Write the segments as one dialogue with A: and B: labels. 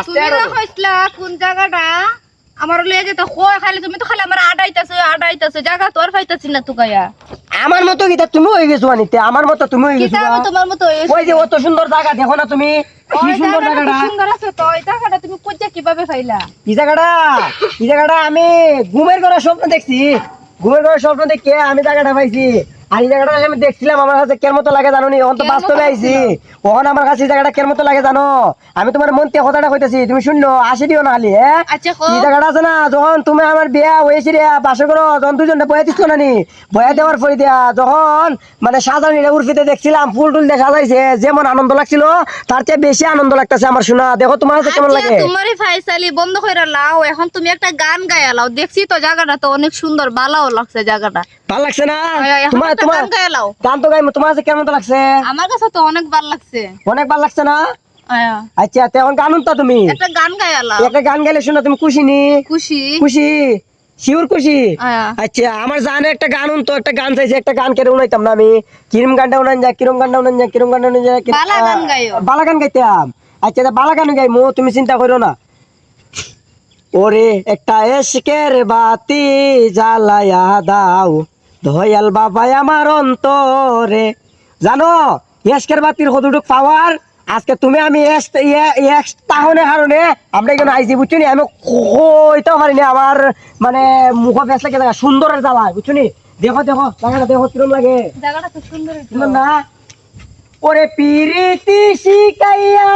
A: তুমি না কইছলা কোন জায়গাটা আমার লয়ে যেতে কই খালি তুমি তো খালি আমার আডাইতাছো জায়গা তোর পাইতাছি না তো গায়া
B: আমার মতো কিটা তুমি হয়ে গেছো আনিতে আমার মতো তুমি হয়ে গেছো
A: কিটা তোমার মতো
B: ওই যে অত সুন্দর জায়গা দেখো না তুমি কি সুন্দর জায়গাটা
A: সুন্দর আছে তো এই জায়গাটা তুমি কইতে কিভাবে পাইলা
B: এই জায়গাটা আমি ঘুমের ঘরে স্বপ্ন দেখছি ঘুমের ঘরে স্বপ্ন দেখে আমি জায়গাটা পাইছি আর এই জায়গাটা আমি দেখছিলাম আমার কাছে কের মতো লাগে জানো নি এখন তো বাস্তবে আইছি ওখানে আমার কাছে এই জায়গাটা কের মতো লাগে জানো আমি তোমার মন থেকে কথাটা কইতাছি তুমি শুনলো আসি দিও না খালি হ্যাঁ
A: আচ্ছা
B: এই জায়গাটা আছে না যখন তুমি আমার বিয়া হয়েছি রে বাসর করো যখন দুজনটা বয়া দিচ্ছ না নি বয়া দেওয়ার পরে দিয়া যখন মানে সাজানিটা উর্ফিতে দেখছিলাম ফুল টুল দিয়ে সাজাইছে যেমন আনন্দ লাগছিল তার চেয়ে বেশি আনন্দ লাগতেছে আমার শোনা দেখো তোমার কাছে কেমন লাগে
A: তোমারই ফাইসালি বন্ধ কইরা লাও এখন তুমি একটা গান গায়া লাও দেখছি তো জায়গাটা তো অনেক সুন্দর ভালোও লাগছে জায়গাটা
B: ভালো লাগছে না
A: তোমার
B: তোমার
A: গান গায়া লাও
B: গান তো গাইমু তোমার কাছে কেমন লাগছে
A: আমার কাছে তো অনেক ভালো লাগছে
B: অনেক ভালো লাগছে না
A: আয়া
B: আচ্ছা এখন গান তো তুমি
A: একটা গান গায়া লাও
B: একটা গান গাইলে শোনো তুমি খুশি নি
A: খুশি
B: খুশি শিওর খুশি
A: আয়া
B: আচ্ছা আমার জানে একটা গান তো একটা গান চাইছে একটা গান কেটে উনাইতাম না আমি কিরম গানটা উনান যা কিরম গানটা উনান যা কিরম গানটা উনান যা
A: বালা গান গাইও
B: বালা গান গাইতাম আচ্ছা বালা গান গাইমু তুমি চিন্তা করো না ওরে একটা এশকের বাতি জ্বালায়া দাও দয়াল বাবা আমার অন্তরে জানো এশকের বাতির কতটুক পাওয়ার আজকে তুমি আমি তাহলে কারণে আমরা এখানে আইছি বুঝছো নি আমি কইতেও পারি না আমার মানে মুখ ফেস লাগে জায়গা সুন্দরের জ্বালা বুঝছো নি দেখো দেখো জায়গাটা দেখো কিরম লাগে
A: জায়গাটা তো সুন্দর
B: সুন্দর না ওরে পিরিতি শিকাইয়া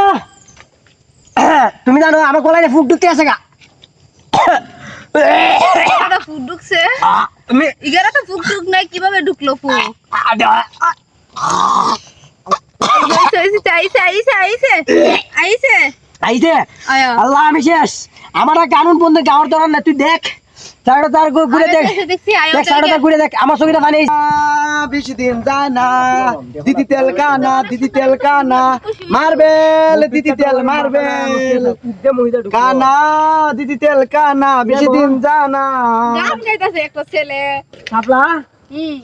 B: তুমি জানো আমার গলায় ফুক ঢুকতে আছে গা
A: এটা ফুক ঢুকছে
B: তুমি
A: ইগারা তো ফুক ঢুক নাই কিভাবে ঢুকলো ফুক
B: আইছে আল্লাহ আমি শেষ আমার কানুন বন্ধু গাওয়ার দরকার না তুই দেখ চারটা তার ঘুরে দেখ চারটা তার ঘুরে দেখ আমার ছবিটা বানিয়ে
C: বেশি দিন যায় না দিদি তেল কানা মারবেল দিদি তেল মারবেল কানা দিদি তেল কানা বেশি দিন যায় না
A: গান গাইতেছে একটা ছেলে
B: সাপলা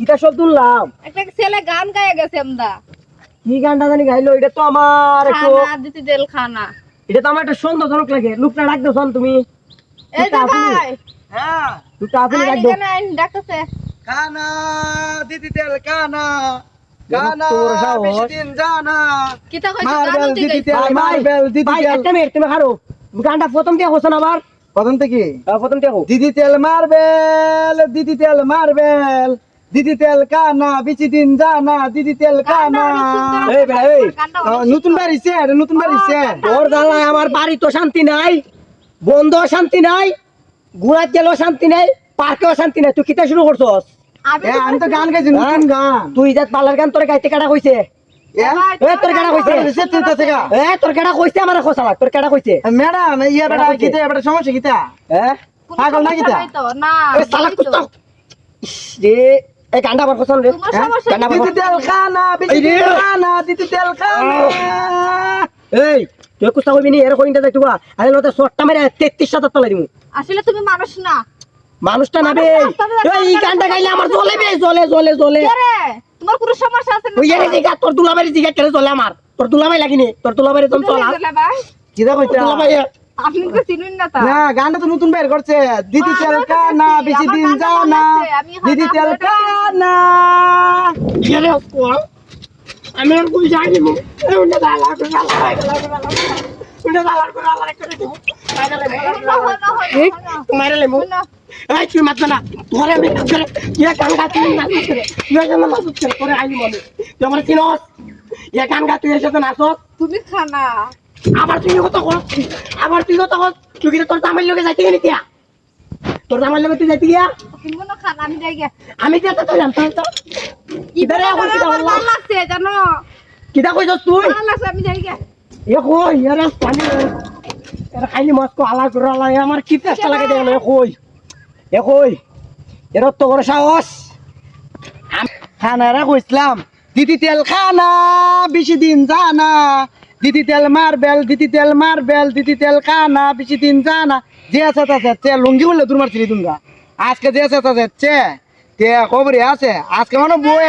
B: এটা সব তুললাম
A: একটা ছেলে গান গায়ে গেছে আমরা
B: কি গানটা জানি গাইলো এটা তো আমার একটু
A: খানা দিতে তেল খানা
B: এটা তো আমার একটা সন্দেহজনক লাগে লোকটা ডাক দেন তুমি
A: এই যে ভাই
C: হ্যাঁ
B: লোকটা আপনি ডাক
A: আইন গান ডাকতেছে
C: কানা দিদি তেল কানা কানা বেশি দিন জানা
A: কিতা কইছো
C: মারবেল
A: গান
C: দিদি
A: দিতে
C: তেল মারবেল দিদি
B: ভাই
C: তেল
B: একটা মিনিট তুমি খারো গানটা প্রথম দিয়ে হোসেন আবার
C: প্রথম থেকে
B: প্রথম দিয়ে হোক
C: দিদি তেল মারবেল দিদি তেল কানা বেশি দিন জানা দিদি তেল কানা
B: এই ভাই এই
C: নতুন বাড়িছে নতুন বাড়িছে
B: তোর জ্বালায় আমার বাড়ি তো শান্তি নাই বন্ধ শান্তি নাই ঘুরাত গেলেও শান্তি নাই পার্কেও শান্তি নাই তুই কিতা শুরু করছস
C: আমি তো গান গাইছি নতুন গান
B: তুই যা পালার গান তোর গাইতে কাটা কইছে তোর কেডা কইছে তোর কেডা কইছে আমার খোসালা তোর কেডা কইছে
C: ম্যাডাম ইয়া বেটা কিতে বেটা সমস্যা কিতা
B: হ্যাঁ
C: পাগল না কিতা
A: না
B: এ সালা কুত্তা রে এই গানটা আমার পছন্দ রে
A: তোমার সমস্যা
B: গানটা আমার
C: দিদি তেল খানা বেশি দিন খানা দিদি তেল খানা
B: এই তুই কুস্তা কইবি নি এর কইনটা যাই তুবা আরে লতে শটটা মেরে 33 তলাই দিমু
A: আসলে তুমি মানুষ না
B: মানুষটা নাবে এই গানটা গাইলে আমার জ্বলে বে জ্বলে
A: কে রে তোমার কোনো সমস্যা আছে না
B: ওই এর দিগা তোর দুলাবাড়ি দিগা কেন জ্বলে আমার তোর দুলাবাড়ি লাগিনি তোর দুলাবাড়ি তুমি চলা
A: ভাই
C: কিটা কইতা
B: দুলাবাড়ি
A: আপনি তো চিনুন না তা
C: না গানটা তো নতুন বের করছে দিদি তেল কানা বেশি দিন জানা দিদি তেল কানা
B: এরে কোয়া আমি আর কই যাইনি মু এই উন্ডা দালা করে দিব মারলে মু এই তুই মাত না ধরে আমি করে ইয়া গান গা তুই নাচ করে ইয়া গান নাচ করে পরে আইনি মনে তুই আমার চিনস ইয়া গান গা তুই এসে তো নাচস
A: তুমি খানা
B: আবার তুই কত কর তুই কি তোর জামাই লগে যাইতে গেলি কিয়া তোর জামাই লগে তুই যাইতে গিয়া
A: তুমি কোনো খানা আমি যাই গে
B: আমি যেতে তো জানতাম তো ইদারে এখন কি
A: আমার
B: হলো
A: ভালো লাগছে জানো
B: কিটা কইছস তুই
A: ভালো লাগছে আমি যাই গে
B: এ কই এরা পানি এরা খাইনি মাছ কো আলা করে আলা আমার কি চেষ্টা লাগে দেখলো এ কই এর তো বড় সাহস
C: খানারা কইছিলাম দিদি তেল খানা বেশি দিন জানা দিদি তেল মারবেল দিদি তেল কানা বেশি দিন জানা যে আছে তে লুঙ্গি বললে দূর মারছিলি তুমি আজকে যে আছে তে খবরই আছে আজকে মানে বই